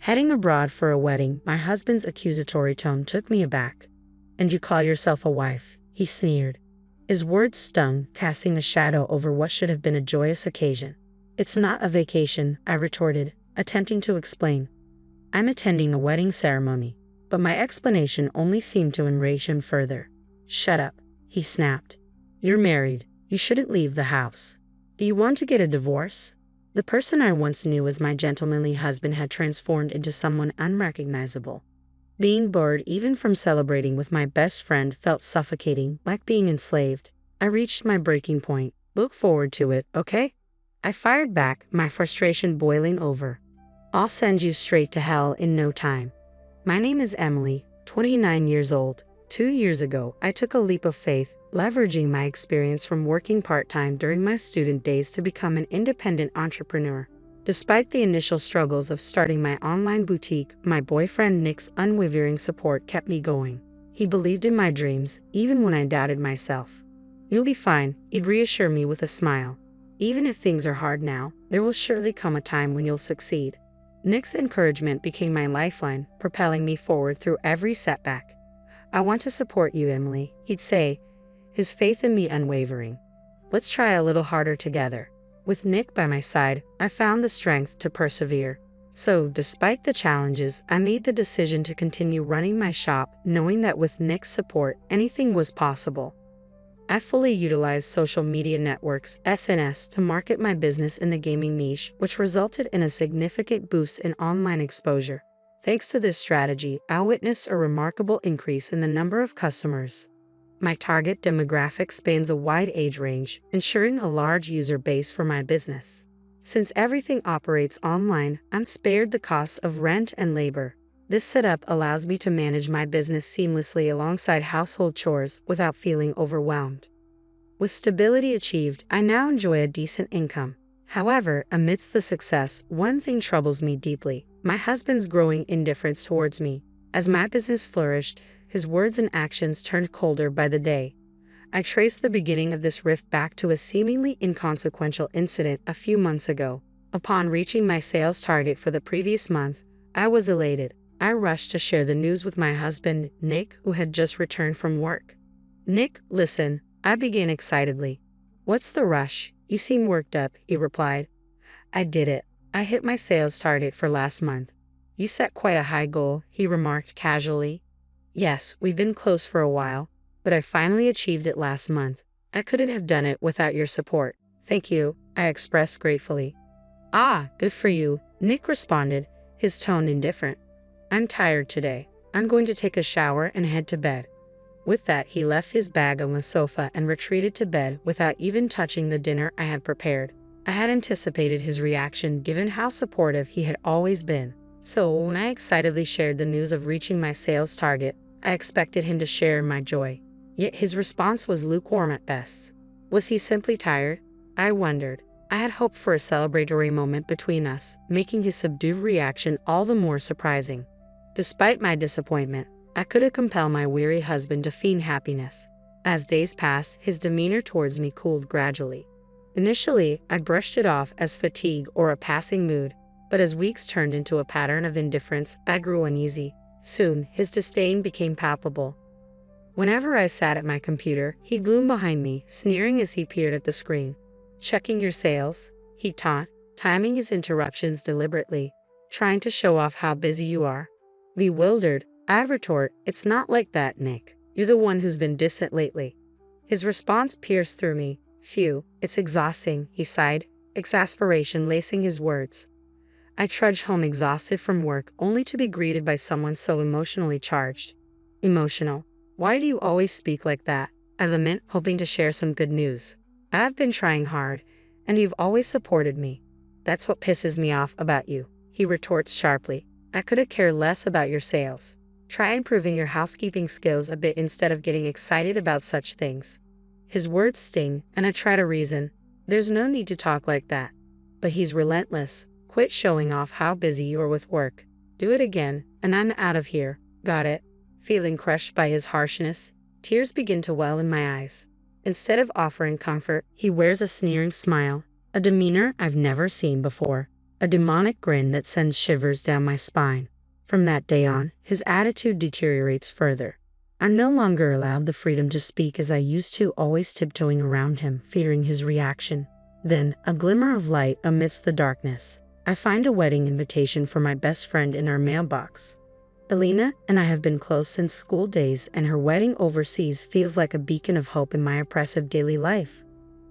Heading abroad for a wedding, my husband's accusatory tone took me aback. And you call yourself a wife? He sneered. His words stung, casting a shadow over what should have been a joyous occasion. It's not a vacation, I retorted, attempting to explain. I'm attending a wedding ceremony. But my explanation only seemed to enrage him further. Shut up, he snapped. You're married. You shouldn't leave the house. Do you want to get a divorce? The person I once knew as my gentlemanly husband had transformed into someone unrecognizable. Being bored even from celebrating with my best friend felt suffocating, like being enslaved. I reached my breaking point. Look forward to it, okay? I fired back, my frustration boiling over. I'll send you straight to hell in no time. My name is Emily, 29 years old. 2 years ago, I took a leap of faith, leveraging my experience from working part-time during my student days to become an independent entrepreneur. Despite the initial struggles of starting my online boutique, my boyfriend Nick's unwavering support kept me going. He believed in my dreams, even when I doubted myself. You'll be fine, he'd reassure me with a smile. Even if things are hard now, there will surely come a time when you'll succeed. Nick's encouragement became my lifeline, propelling me forward through every setback. I want to support you, Emily, he'd say, his faith in me unwavering. Let's try a little harder together. With Nick by my side, I found the strength to persevere. So, despite the challenges, I made the decision to continue running my shop, knowing that with Nick's support, anything was possible. I fully utilized social media networks, SNS, to market my business in the gaming niche, which resulted in a significant boost in online exposure. Thanks to this strategy, I witnessed a remarkable increase in the number of customers. My target demographic spans a wide age range, ensuring a large user base for my business. Since everything operates online, I'm spared the costs of rent and labor. This setup allows me to manage my business seamlessly alongside household chores without feeling overwhelmed. With stability achieved, I now enjoy a decent income. However, amidst the success, one thing troubles me deeply: my husband's growing indifference towards me. As my business flourished, his words and actions turned colder by the day. I trace the beginning of this rift back to a seemingly inconsequential incident a few months ago. Upon reaching my sales target for the previous month, I was elated. I rushed to share the news with my husband, Nick, who had just returned from work. Nick, listen, I began excitedly. What's the rush? You seem worked up, he replied. I did it. I hit my sales target for last month. You set quite a high goal, he remarked casually. Yes, we've been close for a while, but I finally achieved it last month. I couldn't have done it without your support. Thank you, I expressed gratefully. Ah, good for you, Nick responded, his tone indifferent. I'm tired today. I'm going to take a shower and head to bed. With that, he left his bag on the sofa and retreated to bed without even touching the dinner I had prepared. I had anticipated his reaction given how supportive he had always been. So when I excitedly shared the news of reaching my sales target, I expected him to share in my joy. Yet his response was lukewarm at best. Was he simply tired? I wondered. I had hoped for a celebratory moment between us, making his subdued reaction all the more surprising. Despite my disappointment, I couldn't compel my weary husband to feign happiness. As days passed, his demeanor towards me cooled gradually. Initially, I brushed it off as fatigue or a passing mood, but as weeks turned into a pattern of indifference, I grew uneasy. Soon, his disdain became palpable. Whenever I sat at my computer, he'd loom behind me, sneering as he peered at the screen. Checking your sales, he'd taunt, timing his interruptions deliberately, trying to show off how busy you are. Bewildered, I'd retort, it's not like that, Nick. You're the one who's been distant lately. His response pierced through me. Phew, it's exhausting, he sighed, exasperation lacing his words. I trudged home exhausted from work, only to be greeted by someone so emotionally charged. Emotional? Why do you always speak like that? I lament, hoping to share some good news. I've been trying hard, and you've always supported me. That's what pisses me off about you, he retorts sharply. I couldn't care less about your sales. Try improving your housekeeping skills a bit instead of getting excited about such things. His words sting, and I try to reason. There's no need to talk like that. But he's relentless. Quit showing off how busy you're with work. Do it again, and I'm out of here. Got it? Feeling crushed by his harshness, tears begin to well in my eyes. Instead of offering comfort, he wears a sneering smile, a demeanor I've never seen before. a demonic grin that sends shivers down my spine. From that day on, his attitude deteriorates further. I'm no longer allowed the freedom to speak as I used to, always tiptoeing around him, fearing his reaction. Then, a glimmer of light amidst the darkness. I find a wedding invitation for my best friend in our mailbox. Alina and I have been close since school days, and her wedding overseas feels like a beacon of hope in my oppressive daily life.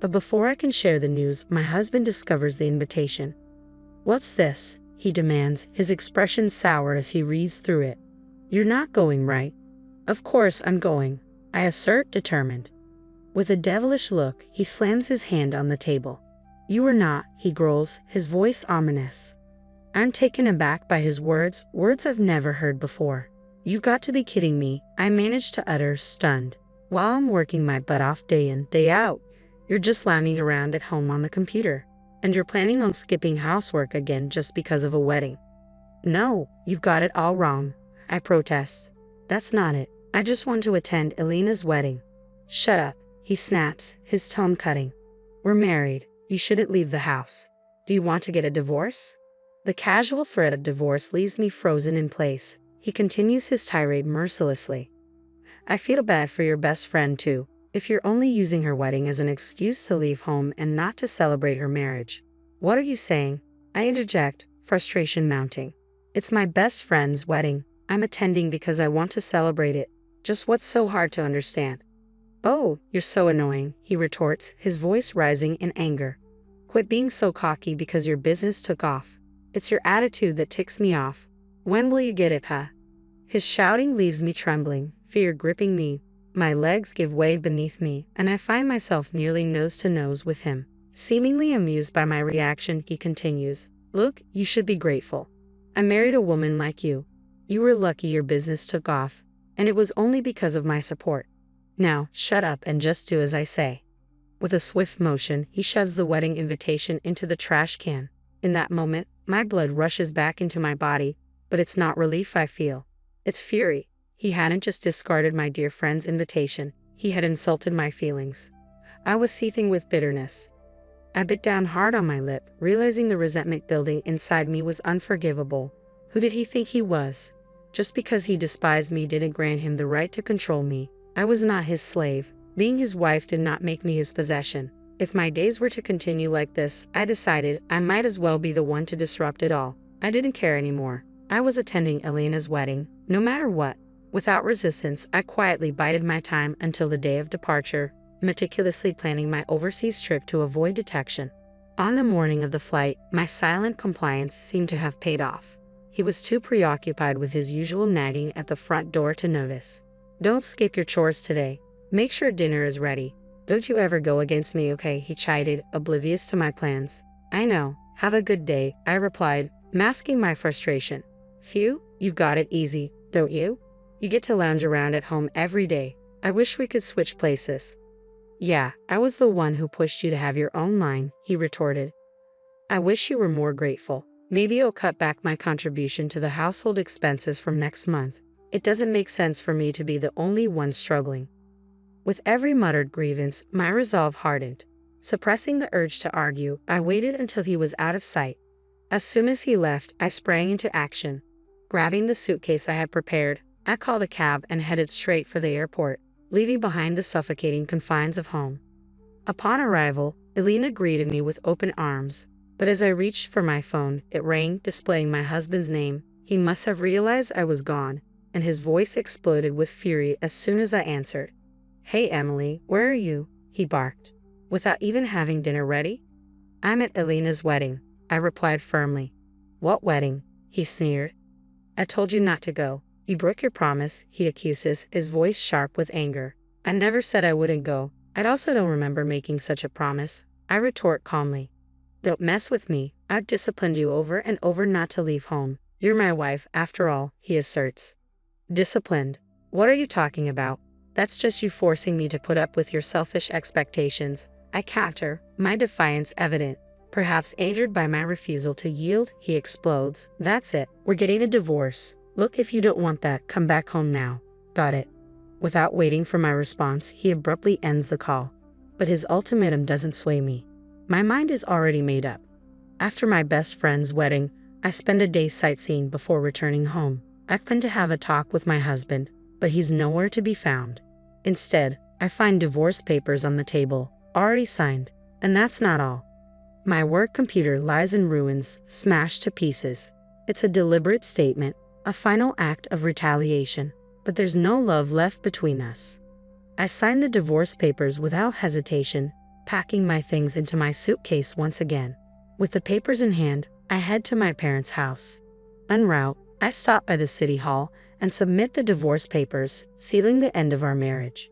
But before I can share the news, my husband discovers the invitation. "What's this?" he demands, his expression sour as he reads through it. "You're not going, right?" "Of course I'm going," I assert, determined. With a devilish look, he slams his hand on the table. "You are not," he growls, his voice ominous. I'm taken aback by his words I've never heard before. "You've got to be kidding me," I manage to utter, stunned. "While I'm working my butt off day in, day out, you're just lounging around at home on the computer. And you're planning on skipping housework again just because of a wedding." "No, you've got it all wrong," I protest. "That's not it. I just want to attend Alina's wedding." "Shut up," he snaps, his tone cutting. "We're married. You shouldn't leave the house. Do you want to get a divorce?" The casual threat of divorce leaves me frozen in place. He continues his tirade mercilessly. "I feel bad for your best friend too, if you're only using her wedding as an excuse to leave home and not to celebrate her marriage." "What are you saying?" I interject, frustration mounting. "It's my best friend's wedding. I'm attending because I want to celebrate it. Just what's so hard to understand?" "Oh, you're so annoying," he retorts, his voice rising in anger. "Quit being so cocky because your business took off. It's your attitude that ticks me off. When will you get it, huh?" His shouting leaves me trembling, fear gripping me. My legs give way beneath me, and I find myself nearly nose to nose with him. Seemingly amused by my reaction, he continues, "Look, you should be grateful. I married a woman like you. You were lucky your business took off, and it was only because of my support. Now, shut up and just do as I say." With a swift motion, he shoves the wedding invitation into the trash can. In that moment, my blood rushes back into my body, but it's not relief I feel. It's fury. He hadn't just discarded my dear friend's invitation, he had insulted my feelings. I was seething with bitterness. I bit down hard on my lip, realizing the resentment building inside me was unforgivable. Who did he think he was? Just because he despised me didn't grant him the right to control me. I was not his slave. Being his wife did not make me his possession. If my days were to continue like this, I decided I might as well be the one to disrupt it all. I didn't care anymore. I was attending Alina's wedding, no matter what. Without resistance, I quietly bided my time until the day of departure, meticulously planning my overseas trip to avoid detection. On the morning of the flight, my silent compliance seemed to have paid off. He was too preoccupied with his usual nagging at the front door to notice. "Don't skip your chores today. Make sure dinner is ready. Don't you ever go against me, okay?" he chided, oblivious to my plans. "I know. Have a good day," I replied, masking my frustration. "Phew, you've got it easy, don't you? You get to lounge around at home every day. I wish we could switch places." "Yeah, I was the one who pushed you to have your own line," he retorted. "I wish you were more grateful. Maybe I'll cut back my contribution to the household expenses from next month. It doesn't make sense for me to be the only one struggling." With every muttered grievance, my resolve hardened. Suppressing the urge to argue, I waited until he was out of sight. As soon as he left, I sprang into action. Grabbing the suitcase I had prepared, I called a cab and headed straight for the airport, leaving behind the suffocating confines of home. Upon arrival, Alina greeted me with open arms, but as I reached for my phone, it rang, displaying my husband's name. He must have realized I was gone, and his voice exploded with fury as soon as I answered. "Hey Emily, where are you?" he barked. "Without even having dinner ready?" "I'm at Alina's wedding," I replied firmly. "What wedding?" he sneered. "I told you not to go. You broke your promise," he accuses, his voice sharp with anger. "I never said I wouldn't go. I also don't remember making such a promise," I retort calmly. "Don't mess with me. I've disciplined you over and over not to leave home. You're my wife, after all," he asserts. "Disciplined? What are you talking about? That's just you forcing me to put up with your selfish expectations," I counter, my defiance evident. Perhaps angered by my refusal to yield, he explodes. "That's it. We're getting a divorce. Look, if you don't want that, come back home now. Got it?" Without waiting for my response, he abruptly ends the call. But his ultimatum doesn't sway me. My mind is already made up. After my best friend's wedding, I spend a day sightseeing before returning home. I plan to have a talk with my husband, but he's nowhere to be found. Instead, I find divorce papers on the table, already signed. And that's not all. My work computer lies in ruins, smashed to pieces. It's a deliberate statement, a final act of retaliation, but there's no love left between us. I signed the divorce papers without hesitation, packing my things into my suitcase once again. With the papers in hand, I head to my parents' house. En route, I stop by the city hall and submit the divorce papers, sealing the end of our marriage.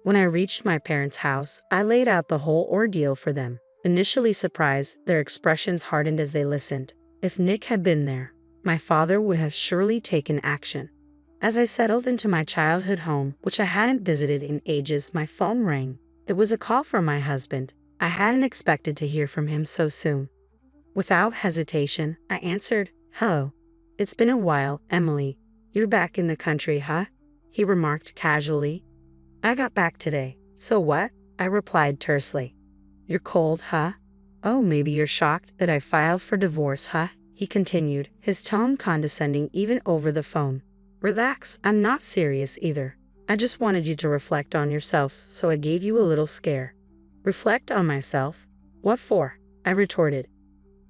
When I reached my parents' house, I laid out the whole ordeal for them. Initially surprised, their expressions hardened as they listened. If Nick had been there, my father would have surely taken action. As I settled into my childhood home, which I hadn't visited in ages, my phone rang. It was a call from my husband. I hadn't expected to hear from him so soon. Without hesitation, I answered, "Hello. It's been a while, Emily. You're back in the country, huh?" he remarked casually. "I got back today." "So what?" I replied tersely. "You're cold, huh? Oh, maybe you're shocked that I filed for divorce, huh?" he continued, his tone condescending even over the phone. "Relax, I'm not serious either. I just wanted you to reflect on yourself, so I gave you a little scare." "Reflect on myself? What for?" I retorted.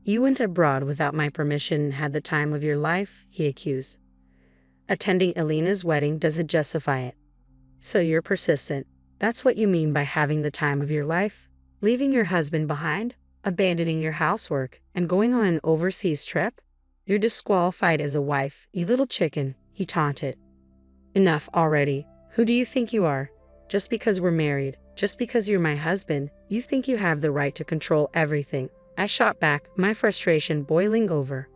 "You went abroad without my permission and had the time of your life," he accused. "Attending Elena's wedding doesn't justify it." "So you're persistent. That's what you mean by having the time of your life? Leaving your husband behind, abandoning your housework, and going on an overseas trip? You're disqualified as a wife, you little chicken," he taunted. "Enough already. Who do you think you are? Just because we're married, just because you're my husband, you think you have the right to control everything." I shot back, my frustration boiling over.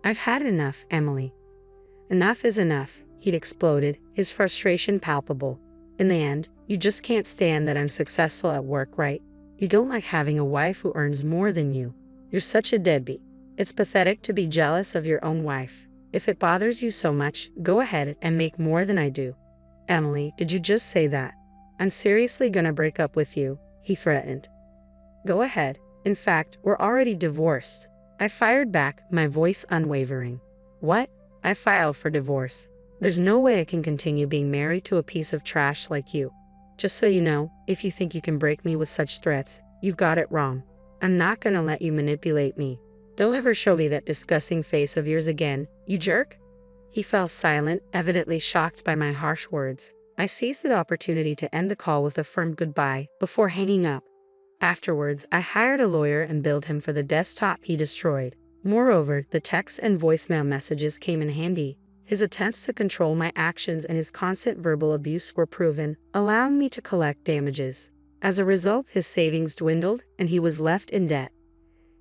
"I've had enough, Emily." "Enough is enough," he'd exploded, his frustration palpable. "In the end, you just can't stand that I'm successful at work, right? You don't like having a wife who earns more than you. You're such a deadbeat. It's pathetic to be jealous of your own wife. If it bothers you so much, go ahead and make more than I do." "Emily, did you just say that? I'm seriously gonna break up with you," he threatened. "Go ahead. In fact, we're already divorced." I fired back, my voice unwavering. "What? I filed for divorce. There's no way I can continue being married to a piece of trash like you. Just so you know, if you think you can break me with such threats, you've got it wrong. I'm not gonna let you manipulate me. Don't ever show me that disgusting face of yours again, you jerk." He fell silent, evidently shocked by my harsh words. I seized the opportunity to end the call with a firm goodbye before hanging up. Afterwards, I hired a lawyer and billed him for the desktop he destroyed. Moreover, the text and voicemail messages came in handy. His attempts to control my actions and his constant verbal abuse were proven, allowing me to collect damages. As a result, his savings dwindled, and he was left in debt.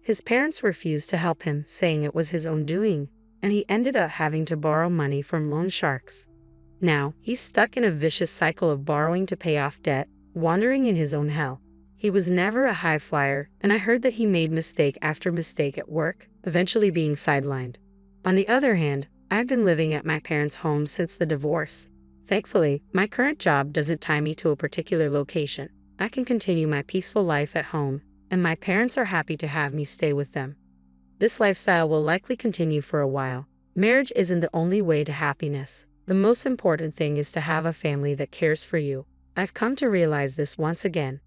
His parents refused to help him, saying it was his own doing, and he ended up having to borrow money from loan sharks. Now, he's stuck in a vicious cycle of borrowing to pay off debt, wandering in his own hell. He was never a high flyer, and I heard that he made mistake after mistake at work, eventually being sidelined. On the other hand, I've been living at my parents' home since the divorce. Thankfully, my current job doesn't tie me to a particular location. I can continue my peaceful life at home, and my parents are happy to have me stay with them. This lifestyle will likely continue for a while. Marriage isn't the only way to happiness. The most important thing is to have a family that cares for you. I've come to realize this once again.